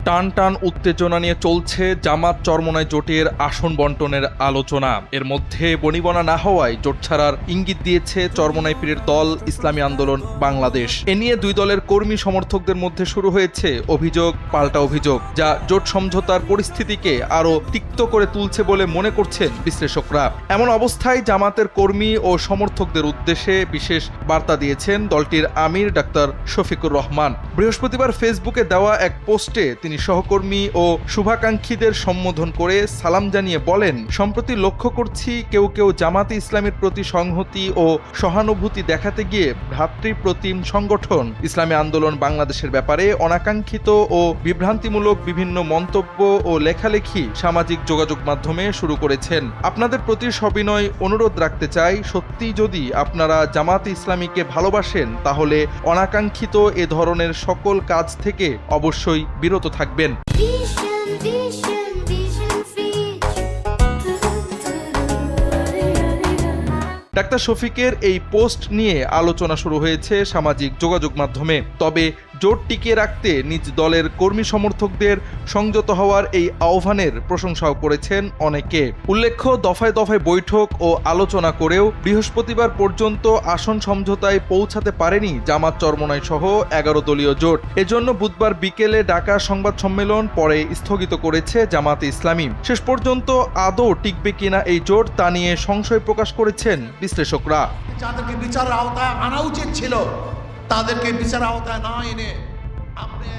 টান টান উত্তেজনা নিয়ে চলছে জামাত চরমোনাই জোটের আসন বন্টনের আলোচনা। এর মধ্যে বনিবনা না হওয়ায় জোট ছাড়ার ইঙ্গিত দিয়েছে চরমোনাই পীরের দল ইসলামী আন্দোলন বাংলাদেশ। এ নিয়ে দুই দলের কর্মী সমর্থকদের মধ্যে শুরু হয়েছে অভিযোগ পাল্টা অভিযোগ, যা জোট সমঝোতার পরিস্থিতিকে আরও তিক্ত করে তুলছে বলে মনে করছেন বিশ্লেষকরা। এমন অবস্থায় জামাতের কর্মী ও সমর্থকদের উদ্দেশ্যে বিশেষ বার্তা দিয়েছেন দলটির আমির ডাক্তার শফিকুর রহমান। বৃহস্পতিবার ফেসবুকে দেওয়া এক পোস্টে তিনি সহকর্মী ও শুভাকাঙ্ক্ষীদের সম্বোধন করে সালাম জানিয়ে বলেন, সম্প্রতি লক্ষ্য করছি কেউ কেউ জামাতে ইসলামের প্রতি সংহতি ও সহানুভূতি দেখাতে গিয়ে ভ্রাতৃপ্রতিম সংগঠন ইসলামী আন্দোলন বাংলাদেশের ব্যাপারে অনাকাঙ্ক্ষিত ও বিভ্রান্তিমূলক বিভিন্ন মন্তব্য ও লেখালেখি সামাজিক যোগাযোগ মাধ্যমে শুরু করেছেন। আপনাদের প্রতি সবিনয় অনুরোধ রাখতে চাই, সত্যি যদি আপনারা জামাতে ইসলামীকে ভালোবাসেন তাহলে অনাকাঙ্ক্ষিত এ ধরনের সকল কাজ থেকে অবশ্যই বিরত থাকবেন। ডাক্তার শফিকের এই পোস্ট নিয়ে আলোচনা শুরু হয়েছে সামাজিক যোগাযোগ মাধ্যমে। তবে জোট টিকিয়ে রাখতে নিজ দলের কর্মী সমর্থকদের সংযত হওয়ার এই আহ্বানের প্রশংসাও করেছেন অনেকে। উল্লেখ্য, দফায় দফায় বৈঠক ও আলোচনা করেও বৃহস্পতিবার পর্যন্ত আসন সমঝোতায় পৌঁছাতে পারেনি জামাত চরমোনাই সহ 11 দলীয় জোট। এজন্য বুধবার বিকেলে ডাকা সংবাদ সম্মেলন পরে স্থগিত করেছে জামাতে ইসলামী। শেষ পর্যন্ত আদৌ টিকবে কিনা এই জোট তা নিয়ে সংশয় প্রকাশ করেছেন বিশ্লেষকরা। যাদেরকে বিচারের আওতায় আনা উচিত ছিল তাদেরকে বিচারের আওতায় না এনে আপনি